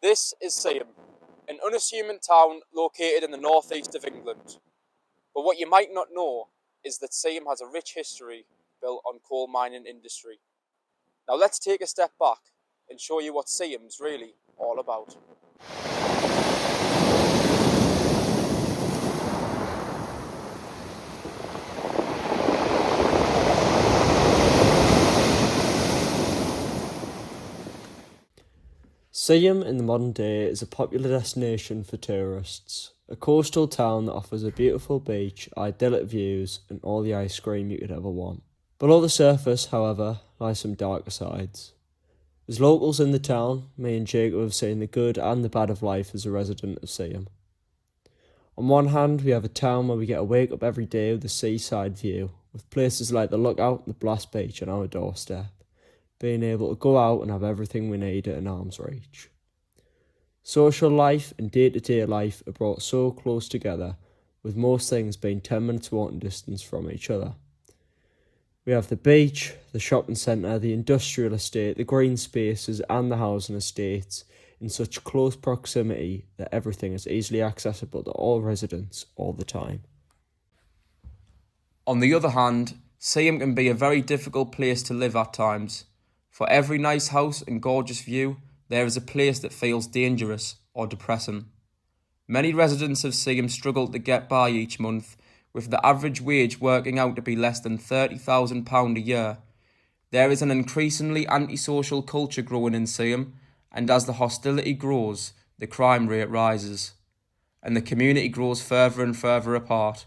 This is Seaham, an unassuming town located in the northeast of England. But what you might not know is that Seaham has a rich history built on coal mining industry. Now let's take a step back and show you what Seaham's really all about. Seaham in the modern day is a popular destination for tourists, a coastal town that offers a beautiful beach, idyllic views and all the ice cream you could ever want. Below the surface, however, lie some darker sides. As locals in the town, me and Jacob have seen the good and the bad of life as a resident of Seaham. On one hand, we have a town where we get to wake up every day with a seaside view, with places like the Lookout and the Blast Beach on our doorstep, being able to go out and have everything we need at an arm's reach. Social life and day-to-day life are brought so close together, with most things being 10 minutes walking distance from each other. We have the beach, the shopping centre, the industrial estate, the green spaces and the housing estates in such close proximity that everything is easily accessible to all residents all the time. On the other hand, Seaham can be a very difficult place to live at times. For every nice house and gorgeous view, there is a place that feels dangerous or depressing. Many residents of Seaham struggle to get by each month, with the average wage working out to be less than £30,000 a year. There is an increasingly antisocial culture growing in Seaham, and as the hostility grows, the crime rate rises, and the community grows further and further apart.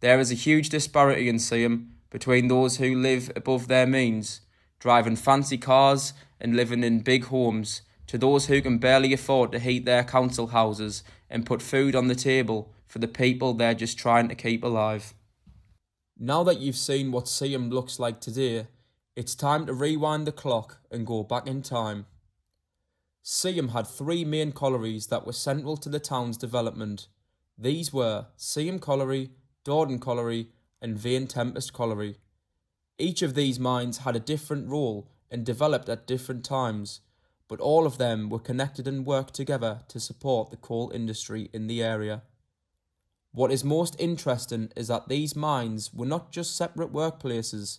There is a huge disparity in Seaham between those who live above their means, driving fancy cars and living in big homes, to those who can barely afford to heat their council houses and put food on the table for the people they're just trying to keep alive. Now that you've seen what Seaham looks like today, it's time to rewind the clock and go back in time. Seaham had three main collieries that were central to the town's development. These were Seaham Colliery, Dordon Colliery and Vane Tempest Colliery. Each of these mines had a different role and developed at different times, but all of them were connected and worked together to support the coal industry in the area. What is most interesting is that these mines were not just separate workplaces,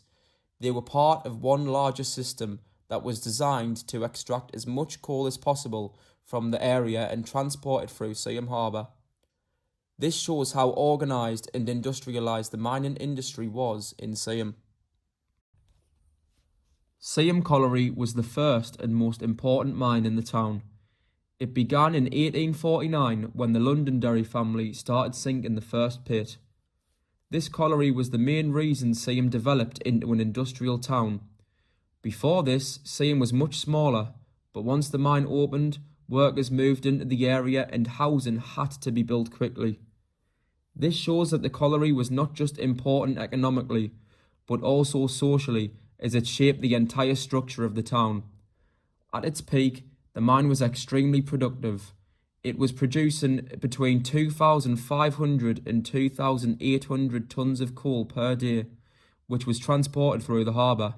they were part of one larger system that was designed to extract as much coal as possible from the area and transport it through Seaham Harbour. This shows how organised and industrialised the mining industry was in Seaham. Seaham Colliery was the first and most important mine in the town. It began in 1849 when the Londonderry family started sinking the first pit. This colliery was the main reason Seaham developed into an industrial town. Before this, Seaham was much smaller, but once the mine opened, workers moved into the area and housing had to be built quickly. This shows that the colliery was not just important economically, but also socially, as it shaped the entire structure of the town. At its peak, the mine was extremely productive. It was producing between 2,500 and 2,800 tonnes of coal per day, which was transported through the harbour.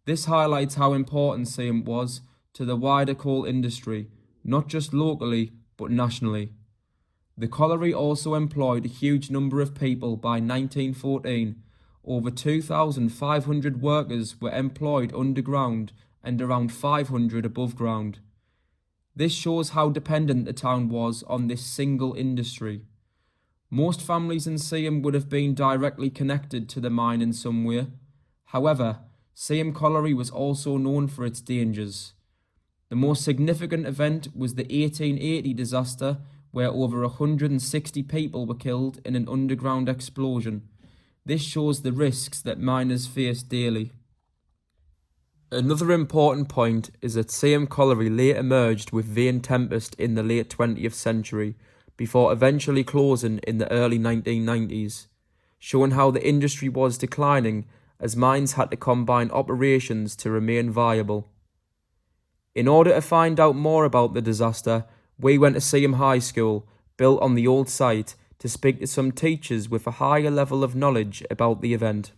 This highlights how important Seaham was to the wider coal industry, not just locally, but nationally. The colliery also employed a huge number of people by 1914. Over 2,500 workers were employed underground and around 500 above ground. This shows how dependent the town was on this single industry. Most families in Seaham would have been directly connected to the mine in some way. However, Seaham Colliery was also known for its dangers. The most significant event was the 1880 disaster, where over 160 people were killed in an underground explosion. This shows the risks that miners face daily. Another important point is that Seaham Colliery later merged with Vane Tempest in the late 20th century, before eventually closing in the early 1990s, showing how the industry was declining as mines had to combine operations to remain viable. In order to find out more about the disaster, we went to Seaham High School, built on the old site, to speak to some teachers with a higher level of knowledge about the event.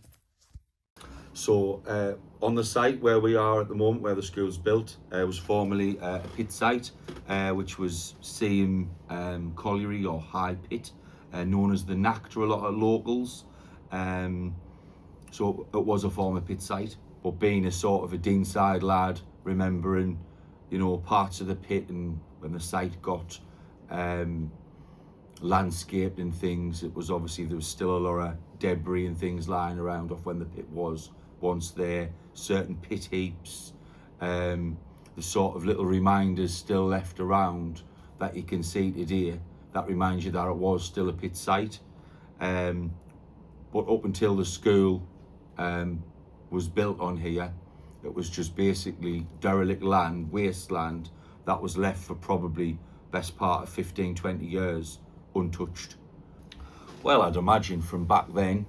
So on the site where we are at the moment, where the school's built, was formerly a pit site, which was Seam Colliery or High Pit, known as the Knack to a lot of locals. So it was a former pit site, but being a sort of a Deanside lad, remembering, parts of the pit, and when the site got landscaped and things, it was obviously, there was still a lot of debris and things lying around off when the pit was once there, certain pit heaps, the sort of little reminders still left around that you can see today that reminds you that it was still a pit site. But up until the school was built on here, it was just basically derelict land, wasteland, that was left for probably best part of 15-20 years untouched. Well, I'd imagine from back then,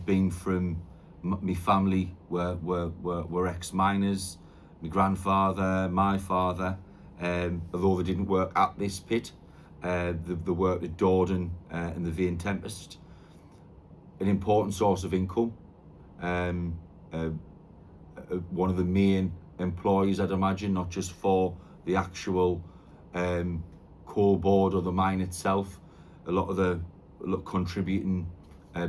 being from my family were ex-miners, my grandfather, my father, although they didn't work at this pit, they worked at Dordon and the Vane Tempest. An important source of income, one of the main employees, I'd imagine, not just for the actual coal board or the mine itself. A lot of the contributing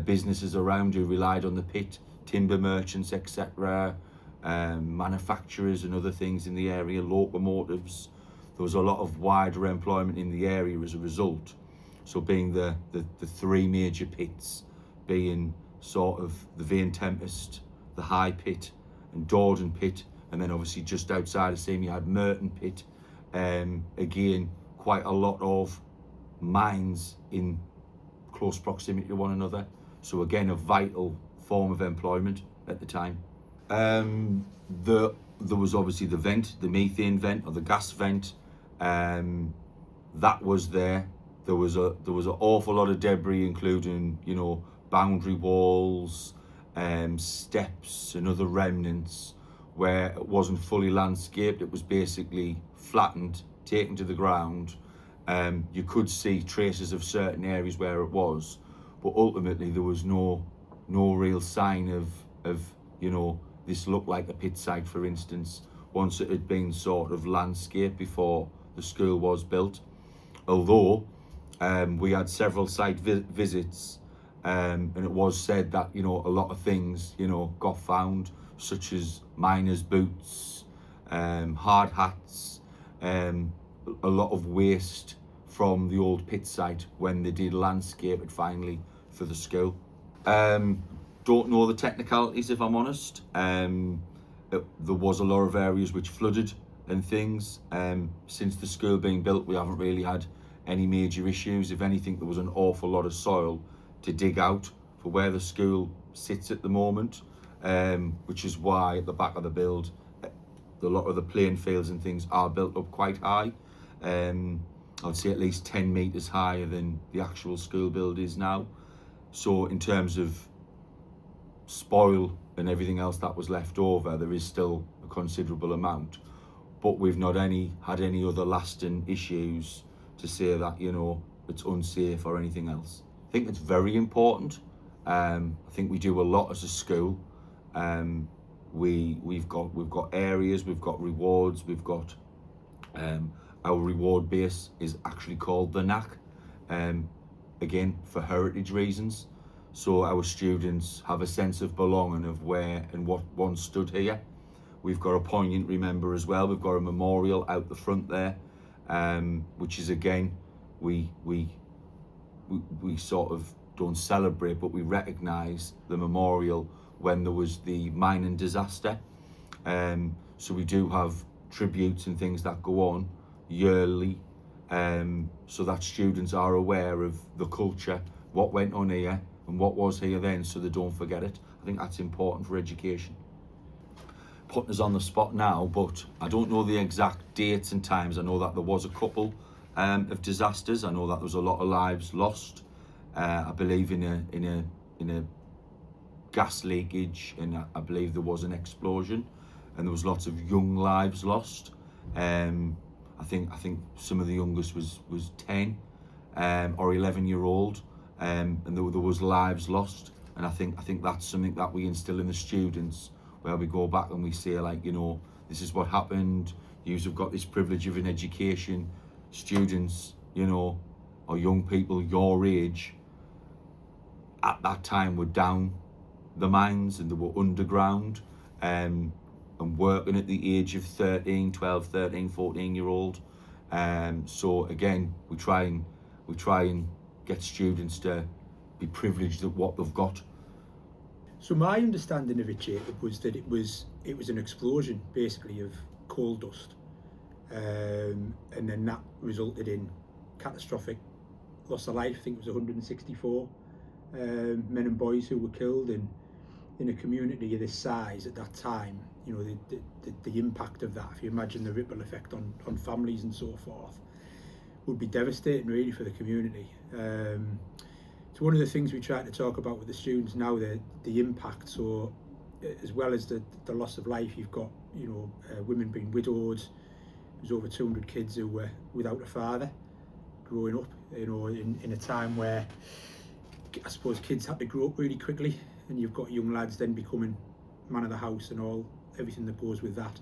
businesses around who relied on the pit, timber merchants, etc., manufacturers and other things in the area, locomotives. There was a lot of wider employment in the area as a result. So being the three major pits, being sort of the Vane Tempest, the High Pit and Dordon Pit, and then obviously just outside of Seam you had Merton Pit. Again, quite a lot of mines in close proximity to one another. So again, a vital form of employment at the time. There was obviously the vent, the methane vent or the gas vent. That was there. There was an awful lot of debris, including, boundary walls, steps and other remnants where it wasn't fully landscaped. It was basically flattened, taken to the ground. You could see traces of certain areas where it was, but ultimately there was no real sign of this looked like a pit site, for instance, once it had been sort of landscaped before the school was built. Although we had several site visits, and it was said that a lot of things got found, such as miners' boots, hard hats, a lot of waste from the old pit site when they did landscape it finally for the school. Don't know the technicalities, if I'm honest. There was a lot of areas which flooded and things. Since the school being built, we haven't really had any major issues. If anything, there was an awful lot of soil to dig out for where the school sits at the moment, which is why at the back of the build, a lot of the playing fields and things are built up quite high. I'd say at least 10 metres higher than the actual school build is now. So in terms of spoil and everything else that was left over, there is still a considerable amount, but we've not had any other lasting issues to say that it's unsafe or anything else. I think it's very important. I think we do a lot as a school. We've got areas, we've got rewards, we've got our reward base is actually called the Knack, again for heritage reasons. So our students have a sense of belonging of where and what once stood here. We've got a poignant remember as well. We've got a memorial out the front there, which is again, we sort of don't celebrate, but we recognise the memorial when there was the mining disaster. So we do have tributes and things that go on yearly, so that students are aware of the culture, what went on here and what was here then, so they don't forget it. I think that's important for education. Putting us on the spot now, but I don't know the exact dates and times. I know that there was a couple of disasters. I know that there was a lot of lives lost. I believe in a gas leakage, and I believe there was an explosion, and there was lots of young lives lost. I think some of the youngest was 10 or 11-year-old, and there was lives lost. And I think that's something that we instill in the students where we go back and we say, like, you know, this is what happened. You've got this privilege of an education. Students, you know, or young people your age at that time were down the mines and they were underground, and working at the age of 13, 12, 13, 14-year-old. So again, we try and get students to be privileged at what they've got. So my understanding of it, Jacob, was that it was an explosion basically of coal dust, and then that resulted in catastrophic loss of life. I think it was 164 men and boys who were killed in a community of this size at that time. You know, the impact of that, if you imagine the ripple effect on families and so forth, would be devastating really for the community. So one of the things we try to talk about with the students now, the impact. So as well as the loss of life, you've got, you know, women being widowed. There's over 200 kids who were without a father growing up, you know, in a time where I suppose kids had to grow up really quickly, and you've got young lads then becoming man of the house and everything that goes with that.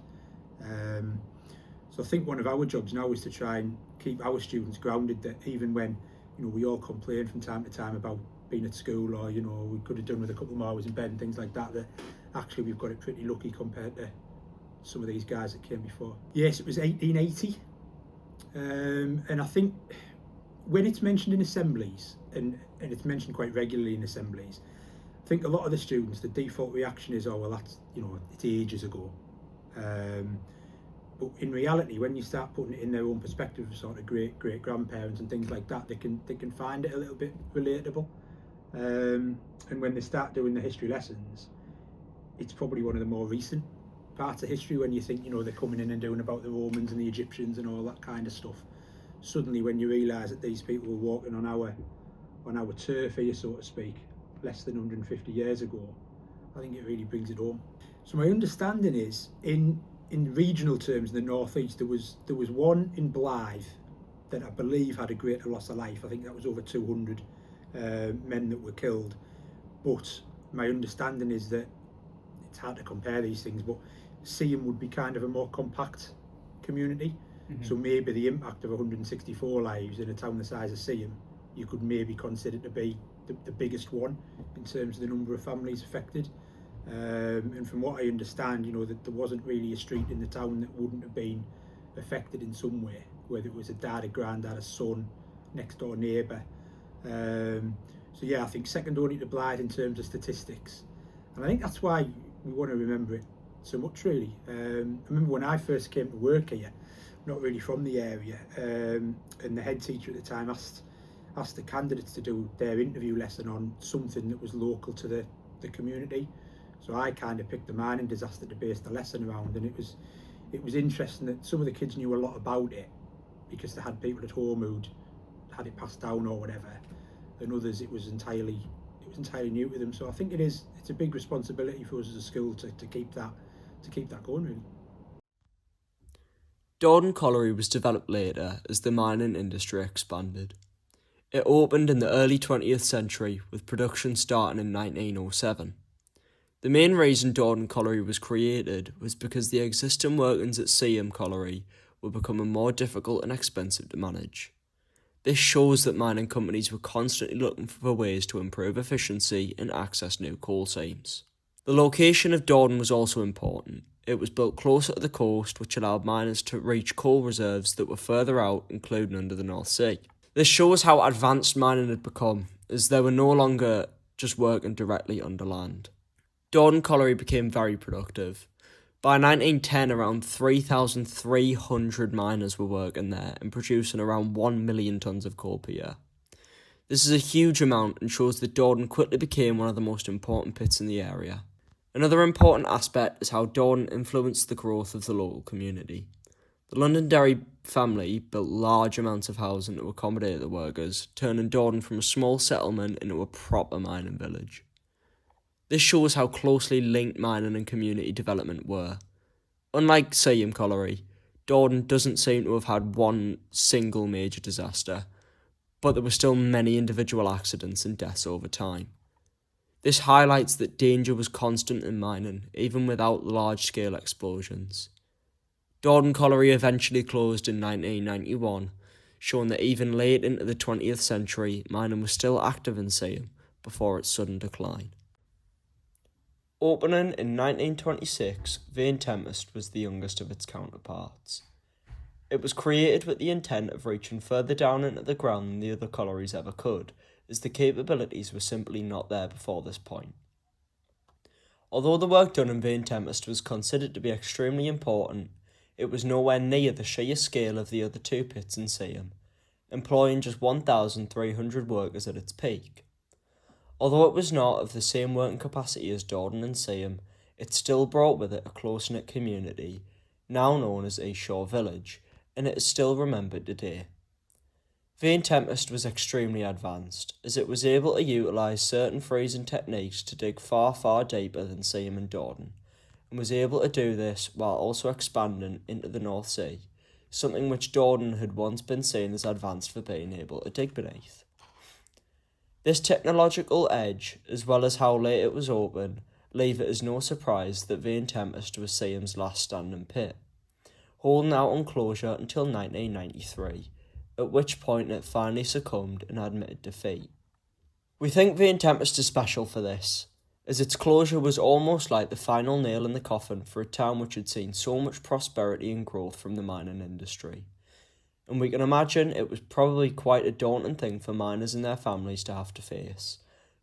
So I think one of our jobs now is to try and keep our students grounded, that even when, you know, we all complain from time to time about being at school, or, you know, we could have done with a couple more hours in bed and things like that, that actually we've got it pretty lucky compared to some of these guys that came before. Yes, it was 1880, and I think when it's mentioned in assemblies, and it's mentioned quite regularly in assemblies, I think a lot of the students, the default reaction is, oh well, that's, you know, it's ages ago. But in reality, when you start putting it in their own perspective of sort of great grandparents and things like that, they can find it a little bit relatable. And when they start doing the history lessons, it's probably one of the more recent parts of history, when you think, you know, they're coming in and doing about the Romans and the Egyptians and all that kind of stuff. Suddenly when you realise that these people were walking on our turf here, so to speak, less than 150 years ago, I think it really brings it home. So my understanding is, in regional terms, in the northeast, there was one in Blythe that I believe had a greater loss of life. I think that was over 200 men that were killed. But my understanding is that, it's hard to compare these things, but Seaham would be kind of a more compact community. Mm-hmm. So maybe the impact of 164 lives in a town the size of Seaham, you could maybe consider to be the biggest one in terms of the number of families affected. And from what I understand, you know, that there wasn't really a street in the town that wouldn't have been affected in some way, whether it was a dad, a granddad, a son, next door neighbour. So yeah, I think second only to Blythe in terms of statistics, and I think that's why we want to remember it so much, really. I remember when I first came to work here, not really from the area, and the head teacher at the time asked the candidates to do their interview lesson on something that was local to the community. So I kind of picked the mining disaster to base the lesson around, and it was interesting that some of the kids knew a lot about it because they had people at home who'd had it passed down or whatever, and others it was entirely new to them. So I think it's a big responsibility for us as a school to keep that going, really. Dordon Colliery was developed later as the mining industry expanded. It opened in the early 20th century, with production starting in 1907. The main reason Dordon Colliery was created was because the existing workings at Seaham Colliery were becoming more difficult and expensive to manage. This shows that mining companies were constantly looking for ways to improve efficiency and access new coal seams. The location of Dordon was also important. It was built closer to the coast, which allowed miners to reach coal reserves that were further out, including under the North Sea. This shows how advanced mining had become, as they were no longer just working directly under land. Dordon Colliery became very productive. By 1910, around 3,300 miners were working there and producing around 1 million tonnes of coal per year. This is a huge amount and shows that Dordon quickly became one of the most important pits in the area. Another important aspect is how Dordon influenced the growth of the local community. The Londonderry family built large amounts of housing to accommodate the workers, turning Dordon from a small settlement into a proper mining village. This shows how closely linked mining and community development were. Unlike Seaham Colliery, Dordon doesn't seem to have had one single major disaster, but there were still many individual accidents and deaths over time. This highlights that danger was constant in mining, even without large-scale explosions. Dordon Colliery eventually closed in 1991, showing that even late into the 20th century, mining was still active in Seaham before its sudden decline. Opening in 1926, Vane Tempest was the youngest of its counterparts. It was created with the intent of reaching further down into the ground than the other collieries ever could, as the capabilities were simply not there before this point. Although the work done in Vane Tempest was considered to be extremely important, it was nowhere near the sheer scale of the other two pits in Seaham, employing just 1,300 workers at its peak. Although it was not of the same working capacity as Dordon and Seaham, it still brought with it a close-knit community, now known as East Shore Village, and it is still remembered today. Vane Tempest was extremely advanced, as it was able to utilise certain freezing techniques to dig far, far deeper than Seaham and Dordon, and was able to do this while also expanding into the North Sea, something which Dordon had once been seen as advanced for being able to dig beneath. This technological edge, as well as how late it was open, leave it as no surprise that Vane Tempest was Seaham's last standing pit, holding out on closure until 1993, at which point it finally succumbed and admitted defeat. We think Vane Tempest is special for this, as its closure was almost like the final nail in the coffin for a town which had seen so much prosperity and growth from the mining industry. And we can imagine it was probably quite a daunting thing for miners and their families to have to face,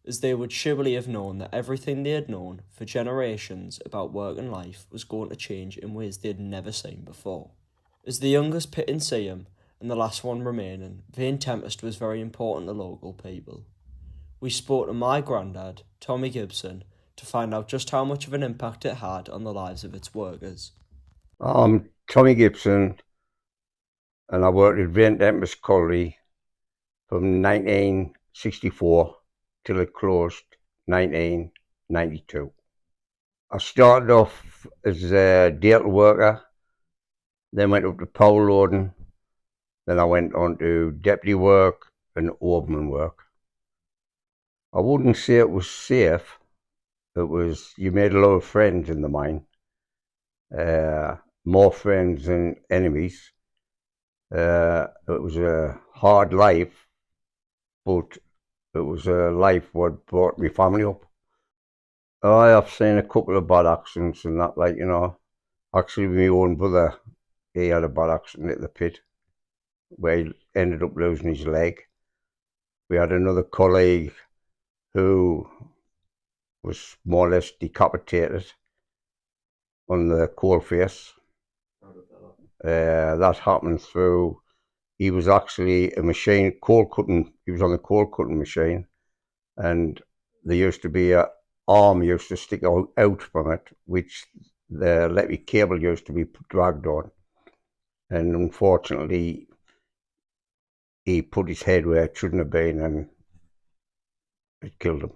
as they would surely have known that everything they had known for generations about work and life was going to change in ways they had never seen before. As the youngest pit in Seaham, and the last one remaining, Vane Tempest was very important to local people. We spoke to my granddad, Tommy Gibson, to find out just how much of an impact it had on the lives of its workers. I'm Tommy Gibson, and I worked at Vane Tempest Colliery from 1964 till it closed 1992. I started off as a data worker, then went up to power loading, then I went on to deputy work and overman work. I wouldn't say it was safe. You made a lot of friends in the mine, more friends than enemies. It was a hard life, but it was a life what brought my family up. I have seen a couple of bad accidents and that, like, actually my own brother, he had a bad accident at the pit where he ended up losing his leg. We had another colleague who was more or less decapitated on the coal face. That happened through, he was actually he was on the coal cutting machine, and there used to be a arm used to stick out from it, which the electric cable used to be dragged on, and unfortunately he put his head where it shouldn't have been, and it killed him.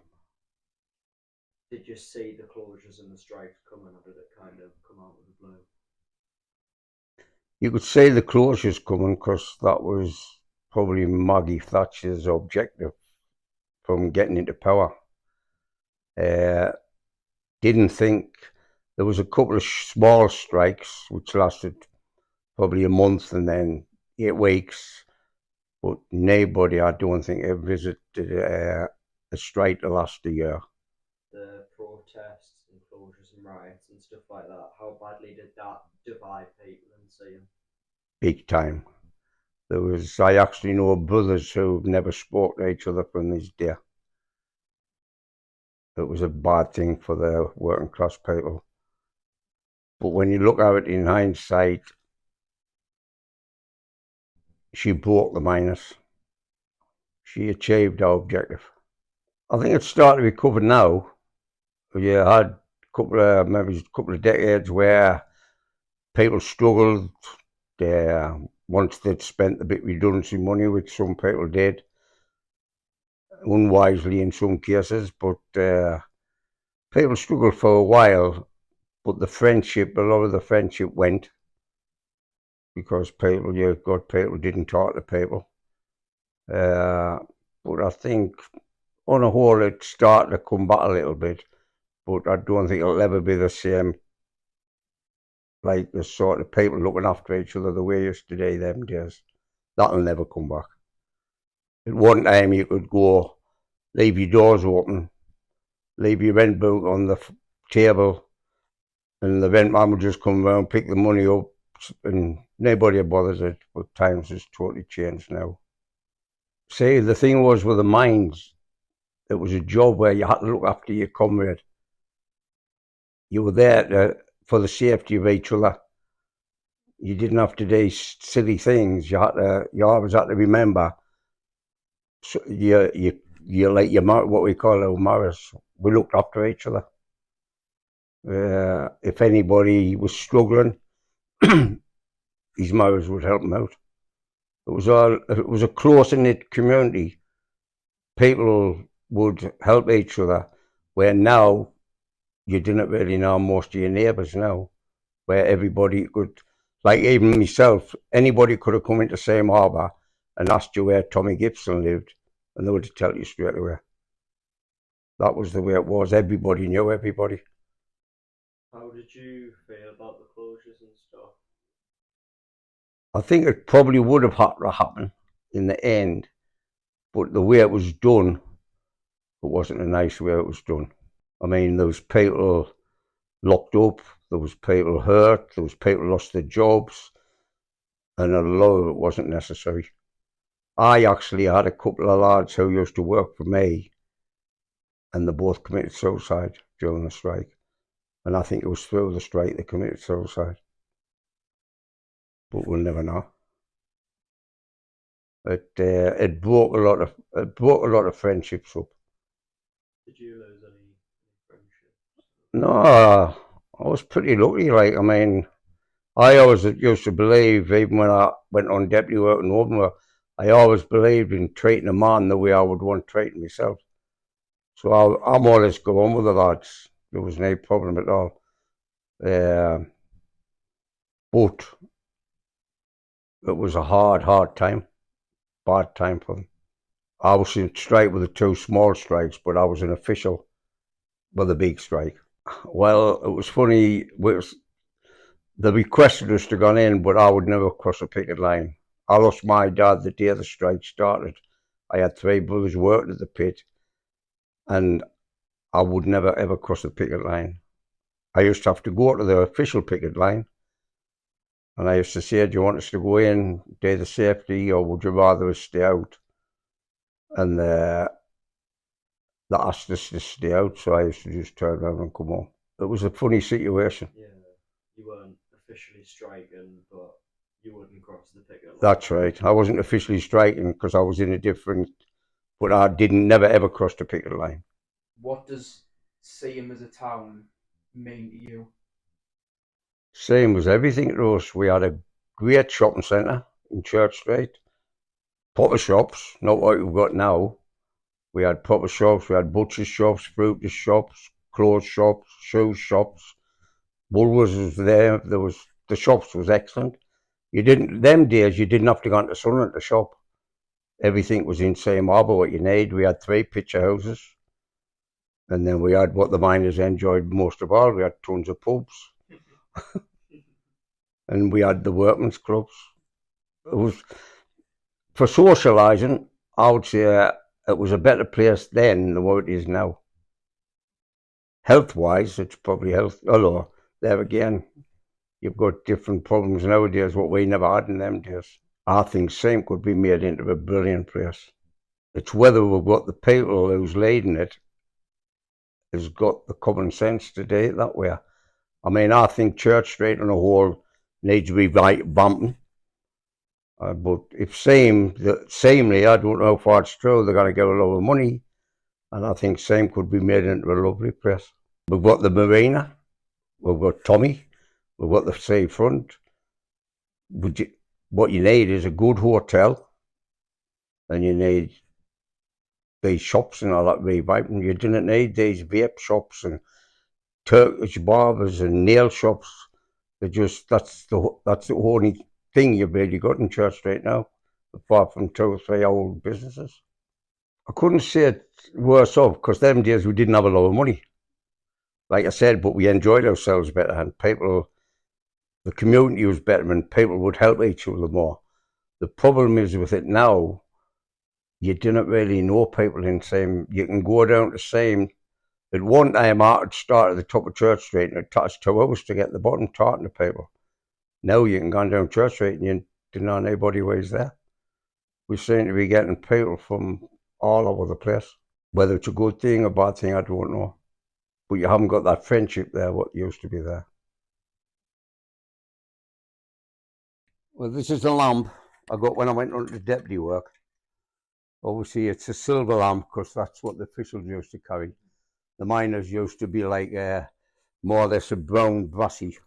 Did you see the closures and the strikes coming, or did it kind of come out of the blue? You could see the closures coming because that was probably Maggie Thatcher's objective from getting into power. Didn't think there was a couple of small strikes which lasted probably a month and then 8 weeks, but nobody, I don't think, ever visited a strike to last a year. The protests and closures and riots and stuff like that, how badly did that divide people in Seaham? Big time. I actually know brothers who never spoke to each other from this day. It was a bad thing for the working class people. But when you look at it in hindsight, she broke the miners. She achieved our objective. I think it's starting to recover now. You had maybe a couple of decades where people struggled once they'd spent a bit of redundancy money, which some people did, unwisely in some cases, but people struggled for a while, but a lot of the friendship went because people didn't talk to people. But I think on a whole, it's starting to come back a little bit, but I don't think it'll ever be the same. Like the sort of people looking after each other the way yesterday, them days. That'll never come back. At one time, you could go, leave your doors open, leave your rent book on the table, and the rent man would just come around, pick the money up, and nobody bothers it. But times has totally changed now. See, the thing was with the mines, it was a job where you had to look after your comrade. You were there for the safety of each other. You didn't have to do silly things. You always had to remember. So you like what we call our mothers. We looked after each other. If anybody was struggling, his mothers would help him out. It was a close-knit community. People would help each other. Where now you didn't really know most of your neighbours now. Where everybody could, like even myself, anybody could have come into Same Harbour and asked you where Tommy Gibson lived, and they would tell you straight away. That was the way it was. Everybody knew everybody. How did you feel about the closures and stuff? I think it probably would have had to happen in the end, but the way it was done, it wasn't a nice way it was done. I mean, there was people locked up, there was people hurt, there was people lost their jobs, and a lot of it wasn't necessary. I actually had a couple of lads who used to work for me, and they both committed suicide during the strike. And I think it was through the strike they committed suicide. But we'll never know. It broke a lot of friendships up. Did you lose any friendships? No, I was pretty lucky. Like, I mean, I always used to believe, even when I went on deputy work in Openwell, I always believed in treating a man the way I would want treating myself. So I'm always go on with the lads. There was no problem at all. But it was a hard time, bad time for them. I was in strike with the two small strikes, but I was an official with a big strike. Well, it was funny. They requested us to go in, but I would never cross a picket line. I lost my dad the day the strike started. I had three brothers working at the pit, and I would never ever cross the picket line. I used to have to go to the official picket line, and I used to say, do you want us to go in, do the safety, or would you rather us stay out? And they asked us to stay out, so I used to just turn around and come home. It was a funny situation. Yeah, you weren't officially striking, but you wouldn't cross the picket line. That's right. I wasn't officially striking because I was in a different, but I never ever crossed the picket line. What does Seaham as a town mean to you? Same was everything to us. We had a great shopping centre in Church Street. Proper shops, not what we've got now. We had proper shops, we had butcher's shops, fruiter's shops, clothes shops, shoe shops. Woolworths was there. The shops was excellent. Them days you didn't have to go into Sunderland to shop. Everything was in Same Harbour, what you need. We had 3 picture houses. And then we had what the miners enjoyed most of all. We had tons of pubs. And we had the workmen's clubs. It was, for socialising, I would say it was a better place then than what it is now. Health-wise, it's probably although there again, you've got different problems nowadays, what we never had in them days. I think Same could be made into a brilliant place. It's whether we've got the people who's leading it has got the common sense to do it that way. I mean, I think Church Street on a whole needs revamping. But if Samely, I don't know if it's true, they're going to get a lot of money, and I think Same could be made into a lovely place. We've got the marina, we've got Tommy, we've got the seafront. What you need is a good hotel, and you need these shops and all that revamping. You didn't need these vape shops and Turkish barbers and nail shops. That's the only thing you've really got in Church Street now, apart from 2 or 3 old businesses. I couldn't say it worse off because them days we didn't have a lot of money, like I said, but we enjoyed ourselves better, and people, the community was better, and people would help each other more. The problem is with it now, you didn't really know people in the same. You can go down to same. At one time, I would start at the top of Church Street, and it takes 2 hours to get to the bottom talking to people. Now you can go down Church Street, and you don't know anybody who's there. We seem to be getting people from all over the place. Whether it's a good thing or bad thing, I don't know. But you haven't got that friendship there, what used to be there. Well, this is the lamp I got when I went on to deputy work. Obviously, it's a silver lamp because that's what the officials used to carry. The miners used to be like more or less a brown brassy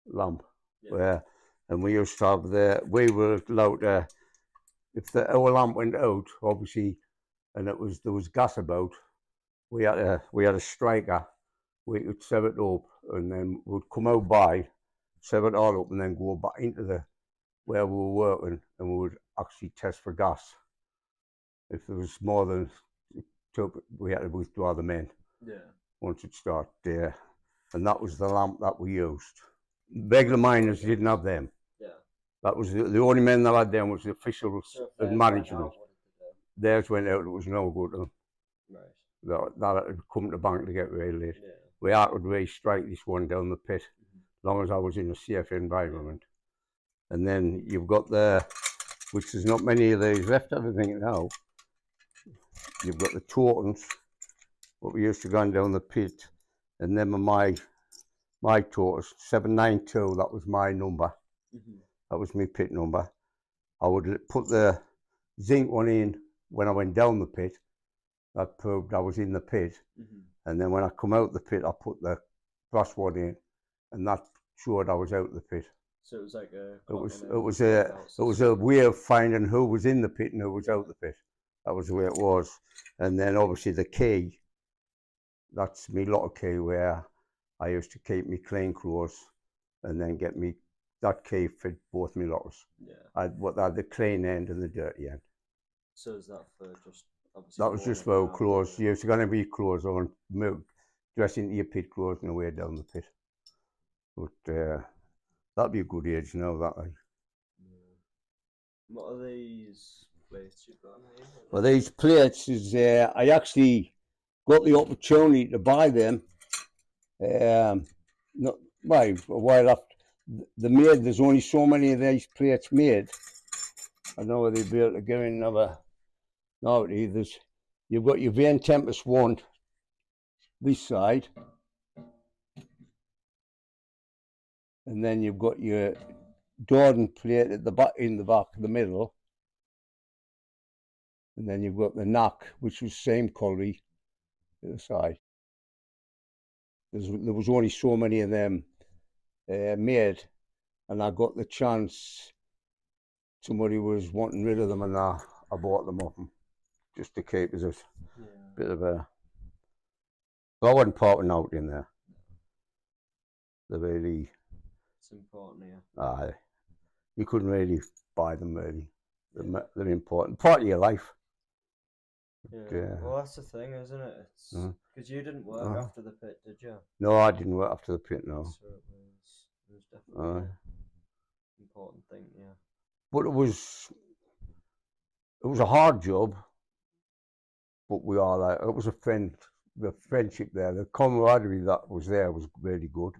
lamp. Yeah. And we used to have we were allowed to, if our lamp went out, obviously, and there was gas about, we had a striker. We could set it up, and then we'd come out by, set it all up, and then go back into where we were working, and we would actually test for gas. If there was more than two, we had to withdraw the men. Yeah. Once it started there, and that was the lamp that we used. Regular miners didn't have them. Yeah. That was the only men that had them was the officials and management. Theirs went out. It was no good to them. Right. That had come to the bank to get really late. Yeah. We had to re-strike this one down the pit, as long as I was in a safe environment. And then you've got which there's not many of these left, I think now. You've got the Tortons, what we used to go down the pit, and then my Tortoise, 792, that was my number. Mm-hmm. That was my pit number. I would put the zinc one in when I went down the pit. That proved I was in the pit. Mm-hmm. And then when I come out the pit, I put the brass one in, and that showed I was out the pit. So it was like it was a way of finding who was in the pit and who was out the pit. That was the way it was. And then obviously the key, that's me lot of key where I used to keep me clean clothes and then get me, that key fit both me lockers. Yeah. I had the clean end and the dirty end. So is that for just obviously? That was just for clothes. You used to go and be clothes on, dress into your pit clothes and away down the pit. But that'd be a good age now, that way. Yeah. What are these plates you've got here? Well, these plates is I actually got the opportunity to buy them. Not a while after there's only so many of these plates made. I know whether they'd be able to get in another. No, you've got your Vane Tempest one this side, and then you've got your Jordan plate at the back, in the back, the middle, and then you've got the knack, which was same quality at the side. There was only so many of them made, and I got the chance. Somebody was wanting rid of them, and I bought them off them just to keep as a bit of a. But I wasn't parting out in there. They're really. It's important, yeah. You couldn't really buy them really. They're important, part of your life. Yeah. Well, that's the thing, isn't it? It's because you didn't work after the pit, did you? No, I didn't work after the pit. No. So it was definitely an important thing, yeah. But it was a hard job. But we all it was the friendship there, the camaraderie that was there was really good.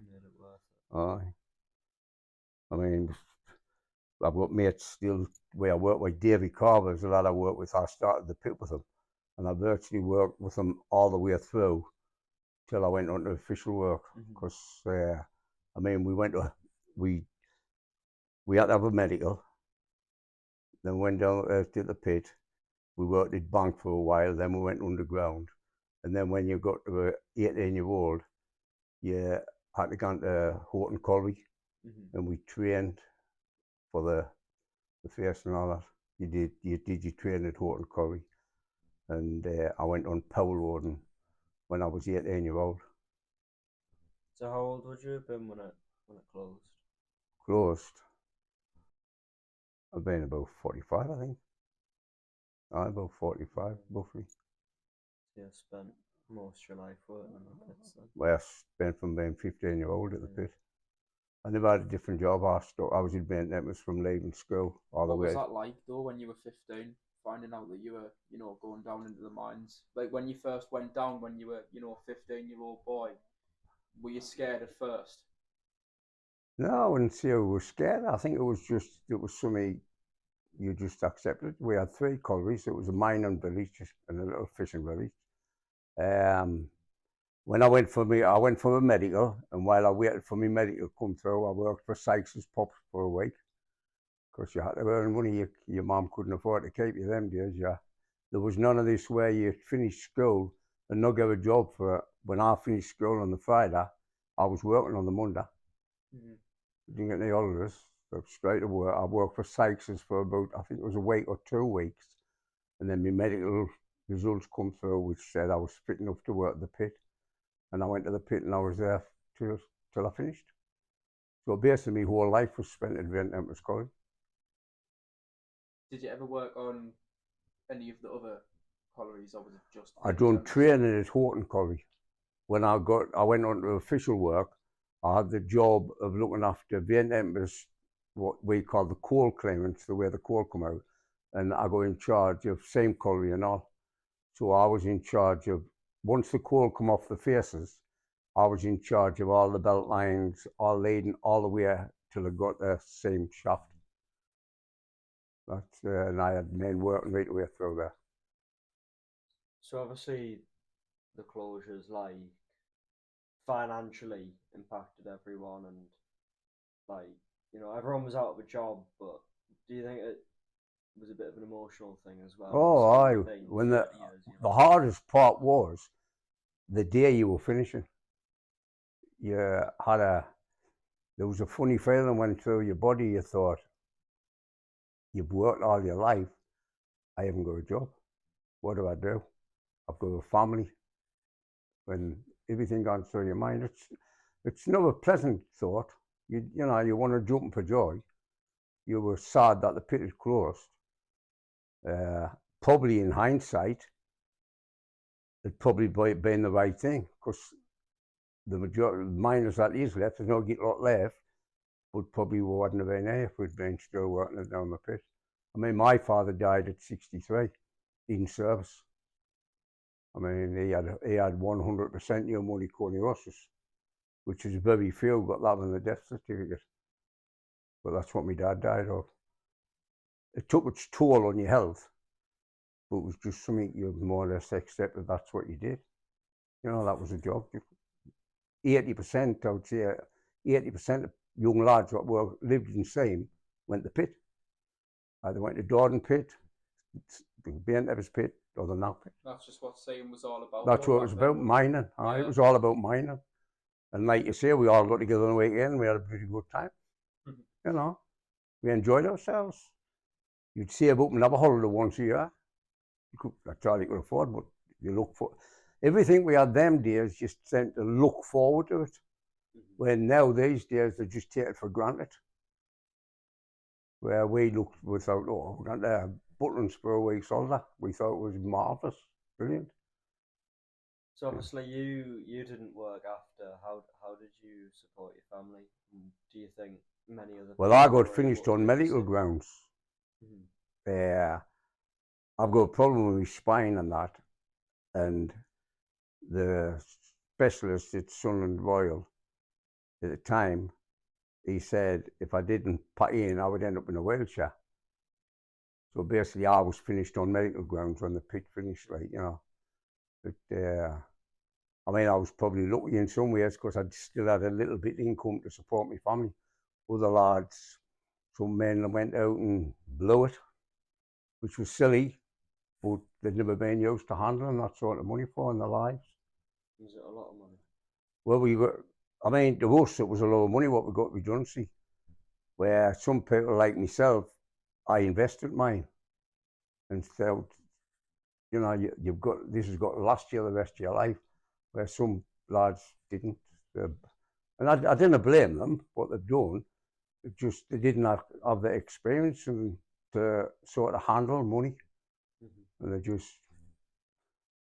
I mean, I've got mates still where I work with. Davy Carver's a lad I work with. I started the pit with him, and I virtually worked with him all the way through till I went on to official work. Because I mean, we had to have a medical. Then went down to the pit. We worked at bank for a while. Then we went underground, and then when you got to 18-year-old, you had to go into Horton Colliery, and we trained for the first and all that. You did your training at Horton Colliery, and I went on power loading when I was 18-year-old. So how old would you have been when it closed? Closed. I've been about 45, I think. About 45, roughly. Yeah, spent most of your life working in the pits then. Well, I spent from being 15-year-old at the pit. I never had a different job. I was in maintenance from leaving school all the What way. was that like though when you were 15, finding out that you were, going down into the mines? Like when you first went down, when you were, 15-year-old boy, were you scared at first? No, I wouldn't say I was scared. I think it was something you just accepted. We had 3 collieries. It was a mining village and a little fishing village. When I went for a medical, and while I waited for my medical to come through, I worked for Sykes's Pubs for a week, because you had to earn money. Your mum couldn't afford to keep you them days. Yeah, there was none of this where you finish school and not get a job for. When I finished school on the Friday, I was working on the Monday. Mm-hmm. Didn't get any holidays. So straight to work. I worked for Sykes's for about, I think it was a week or 2 weeks, and then my medical results come through, which said I was fit enough to work at the pit. And I went to the pit and I was there till I finished. So basically, my whole life was spent at Vent Empress College. Did you ever work on any of the other collieries, or was it just? I done training at Horton College. When I went on to official work, I had the job of looking after Vent Empress, what we call the coal claimants, the way the coal come out, and I got in charge of same colliery and all. So I was in charge of, once the coal come off the faces, I was in charge of all the belt lines, all leading all the way till it got the same shaft. And I had men working right away through there. So obviously, the closures like financially impacted everyone, and like everyone was out of a job. But do you think it was a bit of an emotional thing as well? Oh, aye. Spending When 30 years, the hardest part was the day you were finishing. There was a funny feeling went through your body. You thought, you've worked all your life. I haven't got a job. What do I do? I've got a family. When everything gone through your mind, it's not a pleasant thought. You want to jump for joy. You were sad that the pit had closed. Probably in hindsight, it'd probably been the right thing, because the majority of the miners that is left, there's no lot left, but probably wouldn't have been there if we'd been still working it down the pit. I mean, my father died at 63 in service. I mean, he had 100% new money corneosis, which is very few got that on the death certificate. But that's what my dad died of. It took its toll on your health, but it was just something you more or less accepted. That's what you did. That was a job. 80%, I would say, 80% of young lads that lived in Same went to pit. Either went to Dorden pit, the Bent Evans pit, or the Knock pit. That's just what Same was all about. That's what it was about, mining. Yeah. It was all about mining. And like you say, we all got together on the weekend and we had a pretty good time. Mm-hmm. We enjoyed ourselves. You'd save up and have a holiday once a year. That's all you could afford, but you look for everything we had them days, just tend to look forward to it. Mm-hmm. When now these days they just take it for granted. Where we looked without, we're going to have Butlins for a week's holiday. We thought it was marvellous, brilliant. So obviously you didn't work after. How did you support your family? And do you think many other? Well, I got finished on medical grounds. Mm-hmm. I've got a problem with my spine and that, and the specialist at Sunderland Royal at the time, he said if I didn't put in, I would end up in a wheelchair. So basically, I was finished on medical grounds when the pit finished, But I mean, I was probably lucky in some ways, because I still had a little bit of income to support my family. Other lads, some men went out and blew it, which was silly, but they'd never been used to handling that sort of money for in their lives. Was it a lot of money? Well, to us, it was a lot of money what we got redundancy. Where some people like myself, I invested mine and felt, you've got, this has got to last you the rest of your life, where some lads didn't. And I didn't blame them, what they've done. It just, they didn't have the experience and to sort of handle money. Mm-hmm. and they just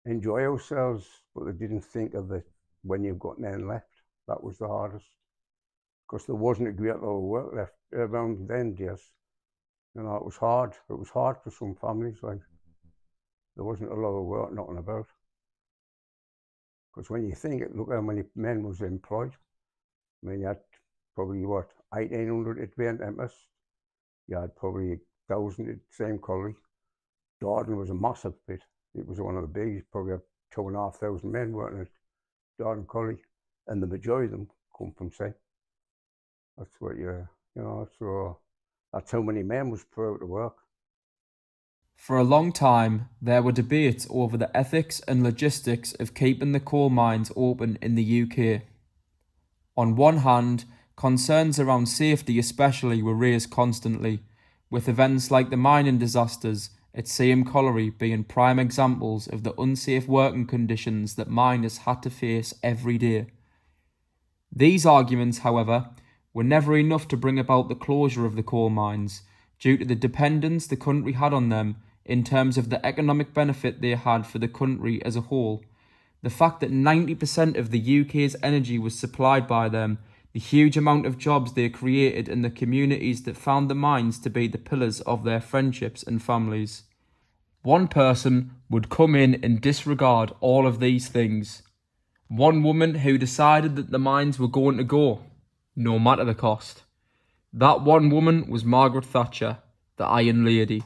enjoy ourselves, but they didn't think of it when you've got none left. That was the hardest, because there wasn't a great lot of work left around then, just, you know, it was hard. It was hard for some families, like, there wasn't a lot of work knocking about. Because when you think it, look how many men was employed. I mean, you had probably, 1,800 at Van Tempest. You had probably 1,000 at same college. Dardenne was a massive pit. It was one of the biggest, probably had 2,500 men working at Dardenne College, and the majority of them come from same. That's what so that's how many men was put out to work. For a long time, there were debates over the ethics and logistics of keeping the coal mines open in the UK. On one hand, concerns around safety especially were raised constantly, with events like the mining disasters at Seaham Colliery being prime examples of the unsafe working conditions that miners had to face every day. These arguments, however, were never enough to bring about the closure of the coal mines, due to the dependence the country had on them in terms of the economic benefit they had for the country as a whole. The fact that 90% of the UK's energy was supplied by them, the huge amount of jobs they created in the communities that found the mines to be the pillars of their friendships and families. One person would come in and disregard all of these things. One woman who decided that the mines were going to go, no matter the cost. That one woman was Margaret Thatcher, the Iron Lady.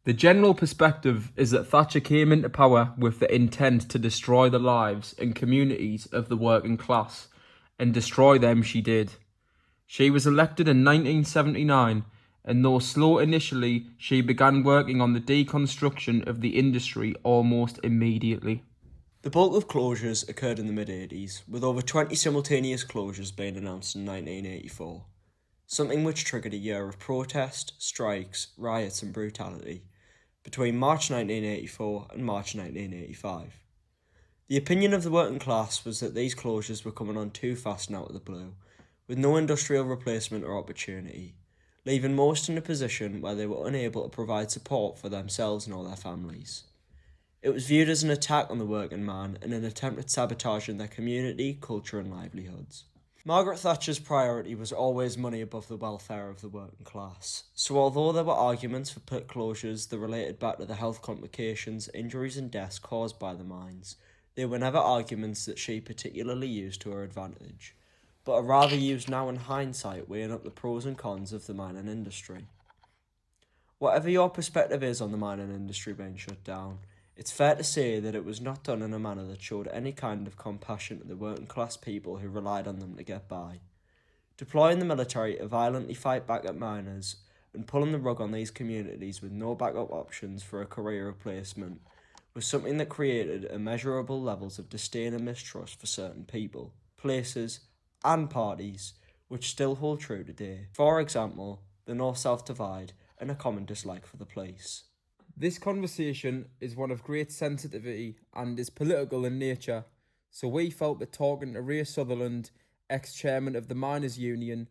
The general perspective is that Thatcher came into power with the intent to destroy the lives and communities of the working class, and destroy them she did. She was elected in 1979, and though slow initially, she began working on the deconstruction of the industry almost immediately. The bulk of closures occurred in the mid-80s, with over 20 simultaneous closures being announced in 1984, something which triggered a year of protest, strikes, riots and brutality between March 1984 and March 1985. The opinion of the working class was that these closures were coming on too fast and out of the blue, with no industrial replacement or opportunity, leaving most in a position where they were unable to provide support for themselves and all their families. It was viewed as an attack on the working man and an attempt at sabotaging their community, culture and livelihoods. Margaret Thatcher's priority was always money above the welfare of the working class, so although there were arguments for pit closures that related back to the health complications, injuries and deaths caused by the mines, they were never arguments that she particularly used to her advantage, but are rather used now in hindsight, weighing up the pros and cons of the mining industry. Whatever your perspective is on the mining industry being shut down, it's fair to say that it was not done in a manner that showed any kind of compassion to the working class people who relied on them to get by. Deploying the military to violently fight back at miners and pulling the rug on these communities with no backup options for a career replacement was something that created immeasurable levels of disdain and mistrust for certain people, places, and parties, which still hold true today. For example, the North-South divide and a common dislike for the police. This conversation is one of great sensitivity and is political in nature, so we felt that talking to Ray Sutherland, ex-chairman of the Miners' Union,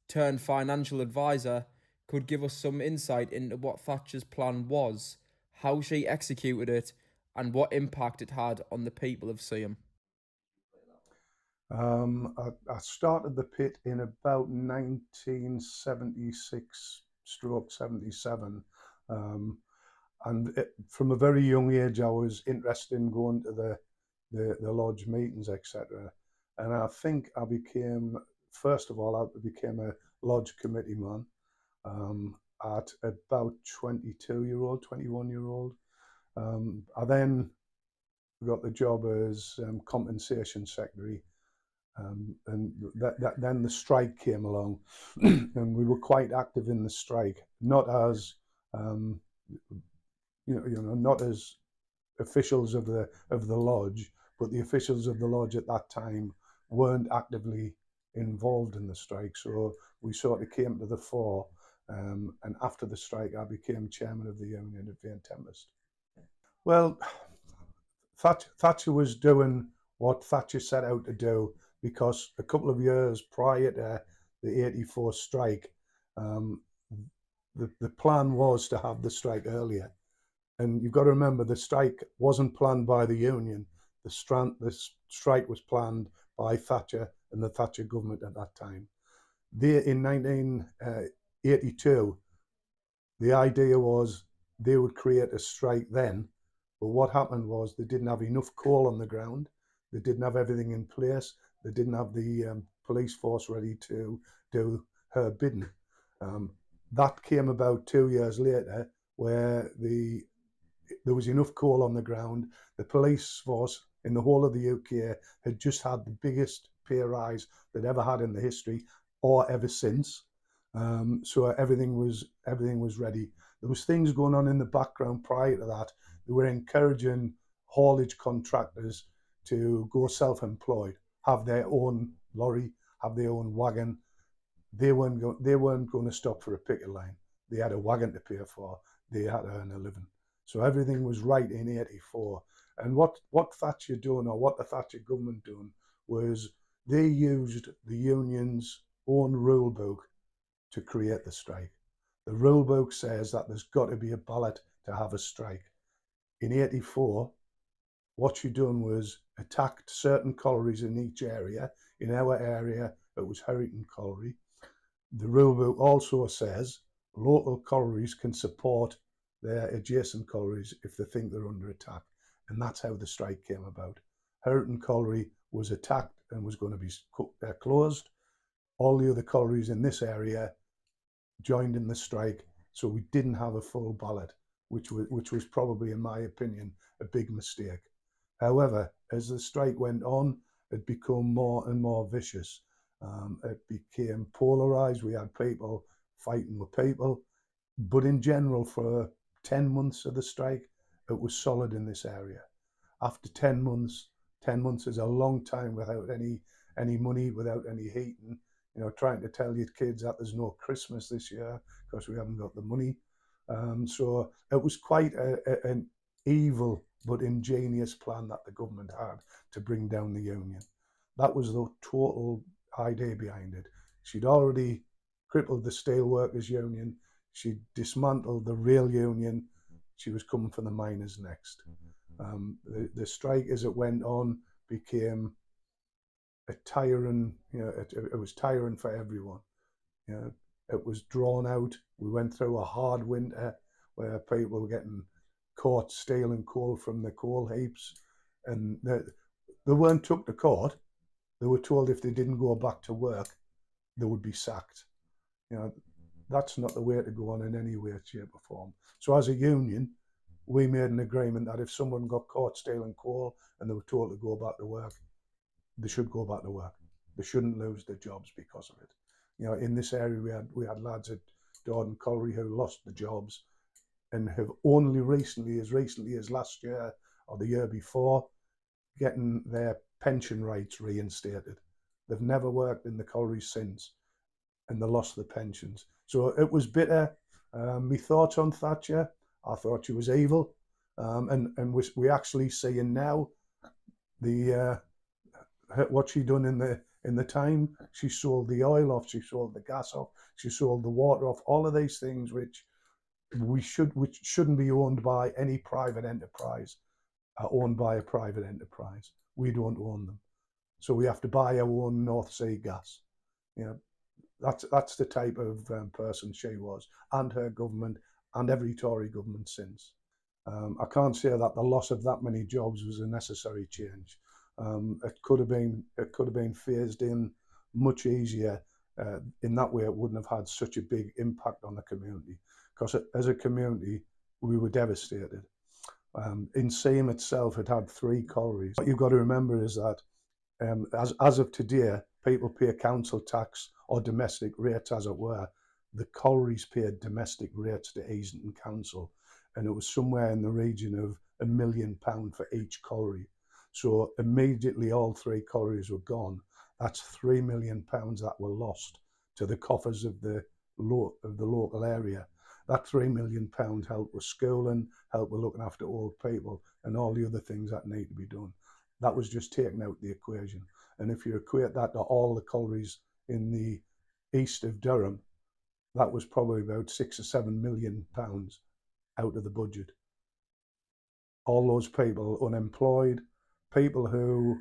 turned financial advisor, could give us some insight into what Thatcher's plan was, how she executed it, and what impact it had on the people of Seaham. I started the pit in about 1976/77. From a very young age, I was interested in going to the lodge meetings, etc. And I think I became, first of all, I became a lodge committee man at about 22-year-old, 21-year-old. I then got the job as compensation secretary. And then the strike came along, and we were quite active in the strike, not as not as officials of the lodge, but the officials of the lodge at that time weren't actively involved in the strike, so we sort of came to the fore. And after the strike, I became chairman of the union at Van Tempest. Well, Thatcher was doing what Thatcher set out to do, because a couple of years prior to the 84 strike, the plan was to have the strike earlier. And you've got to remember, the strike wasn't planned by the union. The strike was planned by Thatcher and the Thatcher government at that time. In 1982, the idea was they would create a strike then, but what happened was they didn't have enough coal on the ground, they didn't have everything in place, they didn't have the police force ready to do her bidding. That came about 2 years later, where there was enough coal on the ground. The police force in the whole of the UK had just had the biggest pay rise they'd ever had in the history, or ever since. So everything was ready. There was things going on in the background prior to that. They were encouraging haulage contractors to go self-employed, have their own lorry, have their own wagon. They weren't going to stop for a picket line. They had a wagon to pay for. They had to earn a living. So everything was right in '84. And what Thatcher doing, or what the Thatcher government doing, was they used the union's own rule book to create the strike. The rule book says that there's got to be a ballot to have a strike. In '84, what she done was attacked certain collieries in each area. In our area, it was Herrington Colliery. The rule book also says local collieries can support their adjacent collieries if they think they're under attack. And that's how the strike came about. Herrington Colliery was attacked and was going to be closed. All the other collieries in this area joined in the strike, so we didn't have a full ballot, which was probably, in my opinion, a big mistake. However, as the strike went on, it became more and more vicious. It became polarised. We had people fighting with people. But in general, for 10 months of the strike, it was solid in this area. After 10 months is a long time without any money, without any heating. You know, trying to tell your kids that there's no Christmas this year because we haven't got the money. So it was quite an evil but ingenious plan that the government had to bring down the union. That was the total idea behind it. She'd already crippled the steelworkers union. She dismantled the rail union. She was coming for the miners next. The strike, as it went on, became a tiring, it was tiring for everyone. It was drawn out. We went through a hard winter where people were getting caught stealing coal from the coal heaps, and they weren't took to court. They were told if they didn't go back to work, they would be sacked. That's not the way to go on in any way, shape or form. So as a union, we made an agreement that if someone got caught stealing coal and they were told to go back to work, they should go back to work. They shouldn't lose their jobs because of it. In this area, we had lads at Dordon Colliery who lost the jobs and have only recently as last year or the year before, getting their pension rights reinstated. They've never worked in the colliery since, and they lost their pensions. So it was bitter. My thoughts on Thatcher, I thought she was evil, and we actually seeing now what she done in the time. She sold the oil off, she sold the gas off, she sold the water off. All of these things which shouldn't be owned by any private enterprise are owned by a private enterprise. We don't own them, so we have to buy our own North Sea gas. That's the type of person she was, and her government, and every Tory government since. I can't say that the loss of that many jobs was a necessary change. It could have been phased in much easier. In that way, it wouldn't have had such a big impact on the community, because as a community, we were devastated. In Seam itself, it had 3 collieries. What you've got to remember is that as of today, people pay council tax or domestic rates, as it were. The collieries paid domestic rates to Easington Council, and it was somewhere in the region of £1 million for each colliery. So immediately all 3 collieries were gone. That's £3 million that were lost to the coffers of the local area. That £3 million helped with schooling, helped with looking after old people, and all the other things that need to be done. That was just taken out the equation. And if you equate that to all the collieries in the east of Durham, that was probably about £6 or £7 million out of the budget. all those people unemployed, people who,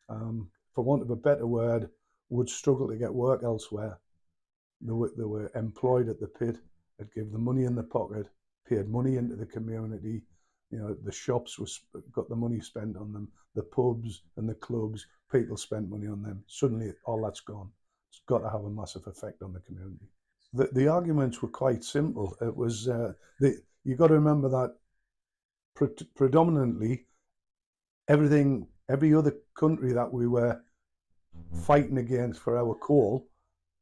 for want of a better word, would struggle to get work elsewhere. They were employed at the pit. It gave them money in the pocket, paid money into the community. You know, the shops got the money spent on them. The pubs and the clubs, people spent money on them. Suddenly, all that's gone. It's got to have a massive effect on the community. The arguments were quite simple. It was you got to remember that predominantly every other country that we were fighting against for our coal,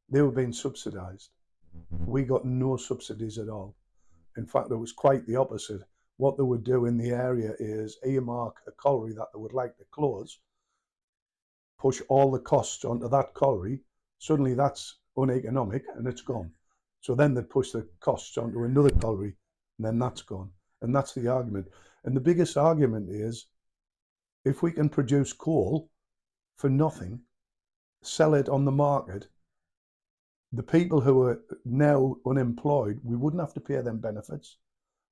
they were being subsidised. We got no subsidies at all. In fact, it was quite the opposite. What they would do in the area is earmark a colliery that they would like to close, push all the costs onto that colliery. Suddenly that's uneconomic and it's gone. So then they push the costs onto another colliery and then that's gone. And that's the argument. And the biggest argument is if we can produce coal for nothing, sell it on the market, the people who are now unemployed, we wouldn't have to pay them benefits.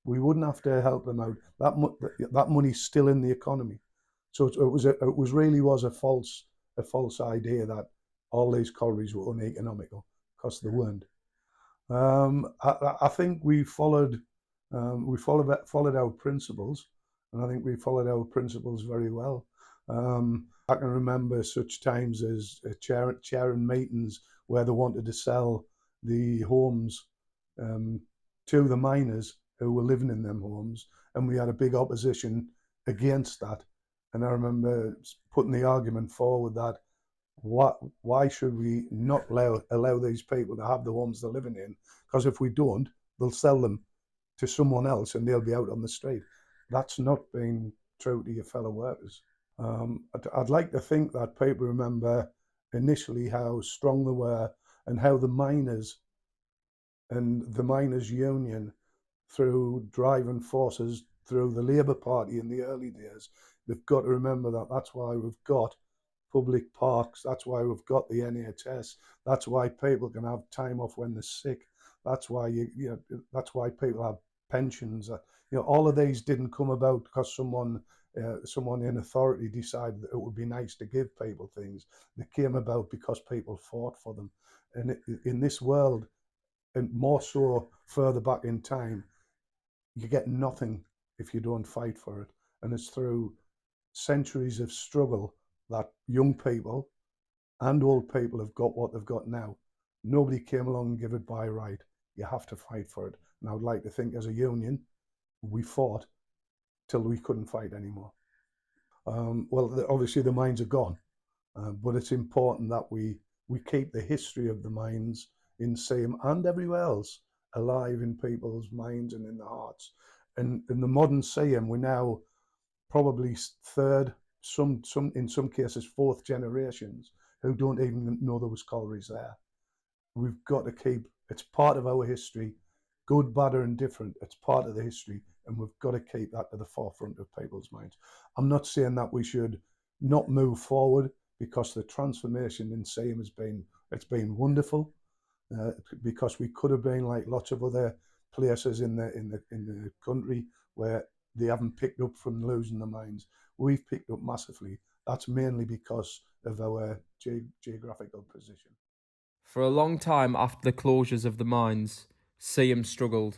We wouldn't have to help them out. That money's still in the economy. So it really was a false idea that all these collieries were uneconomical, because they weren't. I think we followed our principles, and I think we followed our principles very well. I can remember such times as chairing meetings where they wanted to sell the homes to the miners who were living in them homes, and we had a big opposition against that. And I remember putting the argument forward that why should we not allow these people to have the homes they're living in? Because if we don't, they'll sell them to someone else and they'll be out on the street. That's not being true to your fellow workers. I'd like to think that people remember initially how strong they were and how the miners and the miners' union, through driving forces through the Labour Party in the early days, they've got to remember that that's why we've got public parks, that's why we've got the NHS, that's why people can have time off when they're sick, that's why that's why people have pensions. All of these didn't come about because someone in authority decided that it would be nice to give people things. They came about because people fought for them. And in this world, and more so further back in time, you get nothing if you don't fight for it. And it's through centuries of struggle that young people and old people have got what they've got now. Nobody came along and gave it by right. You have to fight for it. And I would like to think as a union, we fought till we couldn't fight anymore. Well, obviously the mines are gone, but it's important that we keep the history of the mines in Seaham and everywhere else alive in people's minds and in their hearts. And in the modern Seaham, we're now probably third, in some cases fourth generations who don't even know there was collieries there. We've got to keep, it's part of our history, good, bad, or indifferent. It's part of the history, and we've got to keep that to the forefront of people's minds. I'm not saying that we should not move forward, because the transformation in Seaham it's been wonderful. Because we could have been like lots of other places in the country where they haven't picked up from losing the mines. We've picked up massively. That's mainly because of our geographical position. For a long time after the closures of the mines, Seaham struggled.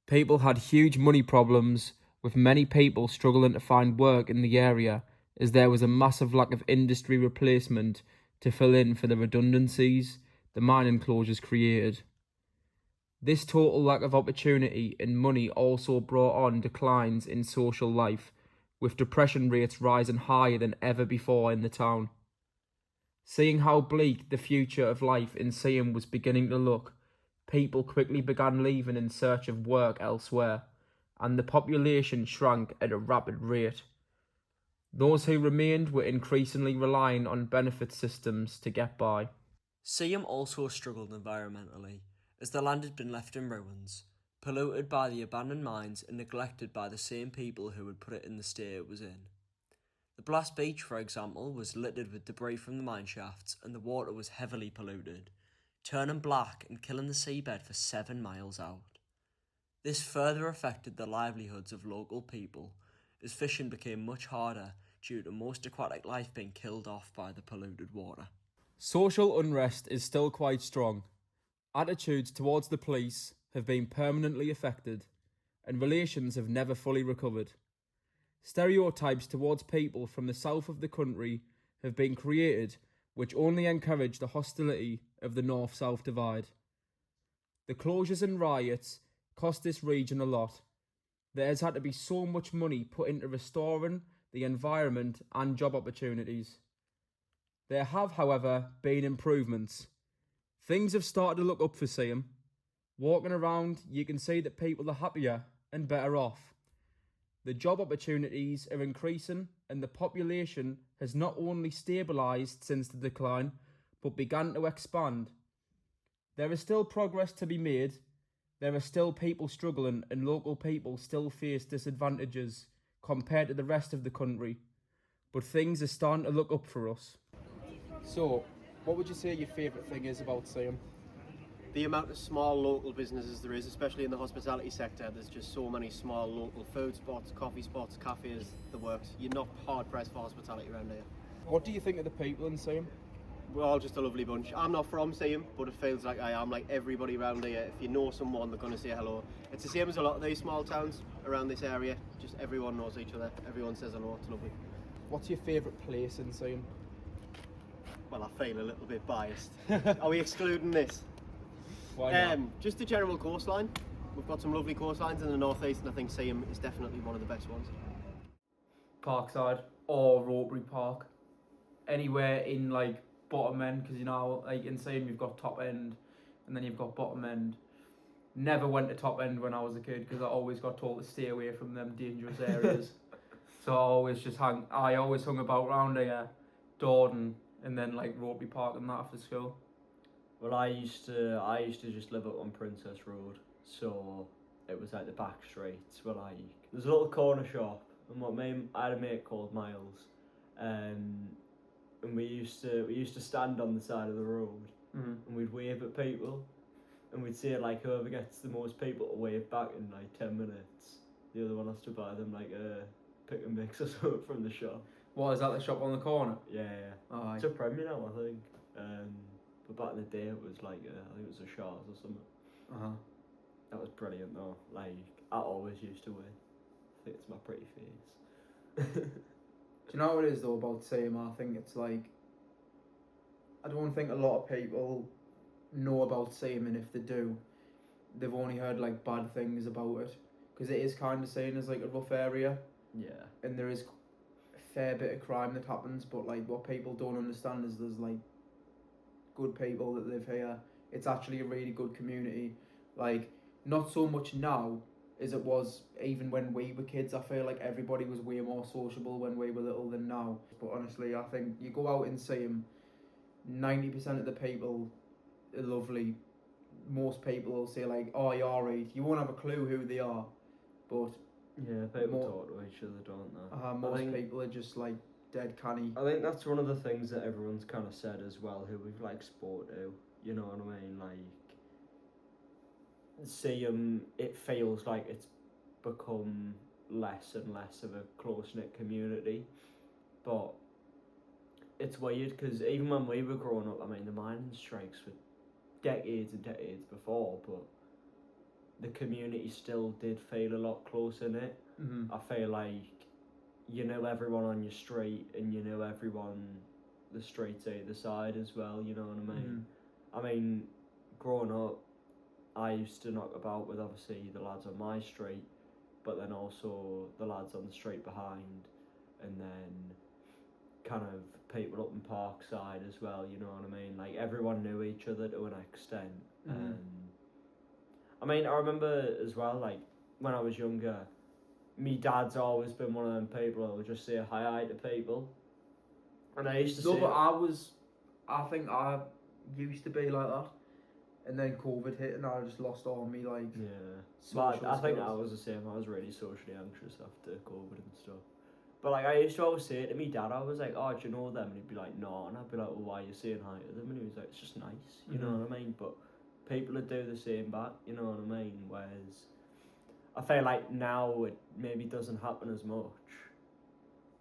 People had huge money problems, with many people struggling to find work in the area, as there was a massive lack of industry replacement to fill in for the redundancies the mining closures created. This total lack of opportunity and money also brought on declines in social life, with depression rates rising higher than ever before in the town. Seeing how bleak the future of life in Seaham was beginning to look, people quickly began leaving in search of work elsewhere, and the population shrank at a rapid rate. Those who remained were increasingly relying on benefit systems to get by. Seaham also struggled environmentally, as the land had been left in ruins, polluted by the abandoned mines and neglected by the same people who had put it in the state it was in. The Blast Beach, for example, was littered with debris from the mine shafts, and the water was heavily polluted, turning black and killing the seabed for 7 miles out. This further affected the livelihoods of local people, as fishing became much harder due to most aquatic life being killed off by the polluted water. Social unrest is still quite strong. Attitudes towards the police have been permanently affected, and relations have never fully recovered. Stereotypes towards people from the south of the country have been created which only encourage the hostility of the north-south divide. The closures and riots cost this region a lot. There has had to be so much money put into restoring the environment and job opportunities. There have, however, been improvements. Things have started to look up for Seaham. Walking around, you can see that people are happier and better off. The job opportunities are increasing and the population has not only stabilised since the decline, but begun to expand. There is still progress to be made. There are still people struggling and local people still face disadvantages compared to the rest of the country. But things are starting to look up for us. So, what would you say your favourite thing is about Seaham? The amount of small local businesses there is, especially in the hospitality sector. There's just so many small local food spots, coffee spots, cafes, the works. You're not hard pressed for hospitality around here. What do you think of the people in Seaham? We're all just a lovely bunch. I'm not from Seaham, but it feels like I am. Like everybody around here, if you know someone, they're going to say hello. It's the same as a lot of these small towns around this area. Just everyone knows each other. Everyone says hello. It's lovely. What's your favourite place in Seaham? Well, I feel a little bit biased. Are we excluding this? Why not? Just the general coastline. We've got some lovely coastlines in the northeast, and I think Seaham is definitely one of the best ones. Parkside or Ropery Park. Anywhere in like bottom end, because you know, like in Seaham you've got top end and then you've got bottom end. Never went to top end when I was a kid because I always got told to stay away from them dangerous areas. So I always hung about round here, Dordon, and then like Ropery Park and that after school. Well, I used to just live up on Princess Road, so it was like the back streets where there's a little corner shop, and I had a mate called Miles, and we used to stand on the side of the road, and we'd wave at people, and we'd say like whoever gets the most people to wave back in like 10 minutes, the other one has to buy them like a pick and mix or something from the shop. What, is that the shop on the corner? Yeah. Oh, It's a Premier now, I think. But back in the day, it was like I think it was a Shaw's or something. That was brilliant though. Like I always used to win. I think it's my pretty face. Do you know what it is though about Seaham? I think it's like, I don't think a lot of people know about Seaham, and if they do, they've only heard like bad things about it, because it is kind of seen as like a rough area. Yeah. And there is a fair bit of crime that happens, but like what people don't understand is there's like good people that live here. It's actually a really good community. Like, not so much now as it was even when we were kids. I feel like everybody was way more sociable when we were little than now. But honestly, I think you go out and see them, 90% of the people are lovely. Most people will say like, oh, you're alright. You won't have a clue who they are. But yeah, people talk to each other, don't they? Most people are just like dead canny. I think that's one of the things that everyone's kind of said as well, who we've like spoke to, you know what I mean? Like, it feels like it's become less and less of a close-knit community, but it's weird because even when we were growing up, I mean, the mining strikes were decades and decades before, but the community still did feel a lot closer in it. I feel like you know everyone on your street and you know everyone the streets either side as well, you know what I mean? I mean, growing up, I used to knock about with obviously the lads on my street, but then also the lads on the street behind, and then kind of people up in Parkside as well, you know what I mean? Like everyone knew each other to an extent. I mean, I remember as well, like when I was younger, me dad's always been one of them people who would just say hi to people. And I used to say... but I think I used to be like that. And then COVID hit and I just lost all me like... Yeah. But I think I was the same. I was really socially anxious after COVID and stuff. But like I used to always say it to me dad, I was like, oh, do you know them? And he'd be like, no. And I'd be like, well, why are you saying hi to them? And he was like, it's just nice, you know what I mean? But people would do the same back, you know what I mean? Whereas I feel like now it maybe doesn't happen as much,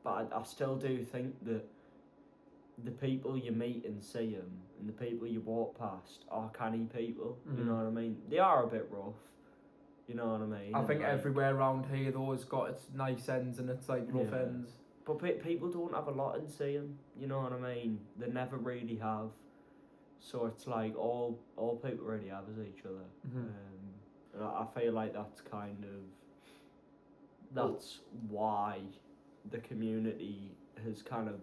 but I still do think that the people you meet and see them and the people you walk past are canny people. You know what I mean? They are a bit rough. You know what I mean? I think like, everywhere around here though has got its nice ends and its like rough ends. But people don't have a lot in seeing. You know what I mean? They never really have. So it's like all people really have is each other. And I feel like that's why the community has kind of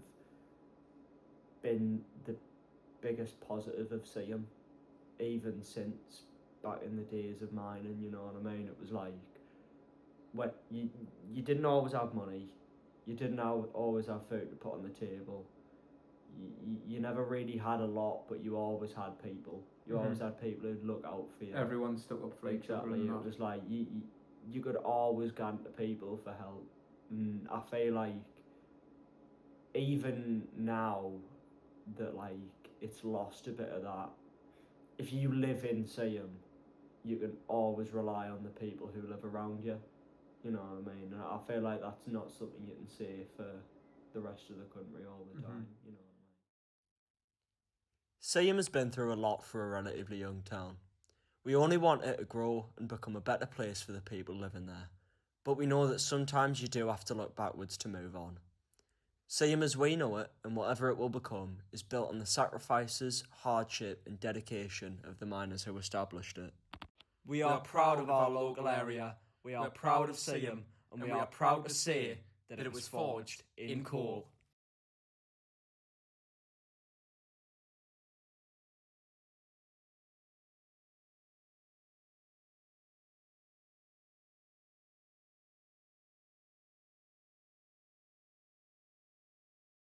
been the biggest positive of Siam, even since back in the days of mining. You know what I mean? It was like, well, you didn't always have money, you didn't always have food to put on the table. You never really had a lot, but you always had people. You always had people who'd look out for you. Everyone stuck up for each other. Exactly. It was like you could always go to people for help. And I feel like even now that like it's lost a bit of that. If you live in Siam, you can always rely on the people who live around you. You know what I mean? And I feel like that's not something you can say for the rest of the country all the time. You know what I mean? Siam has been through a lot for a relatively young town. We only want it to grow and become a better place for the people living there. But we know that sometimes you do have to look backwards to move on. Siam as we know it, and whatever it will become, is built on the sacrifices, hardship and dedication of the miners who established it. We are proud of our local area, we are proud of Siam, and we are proud to say that it was forged in coal.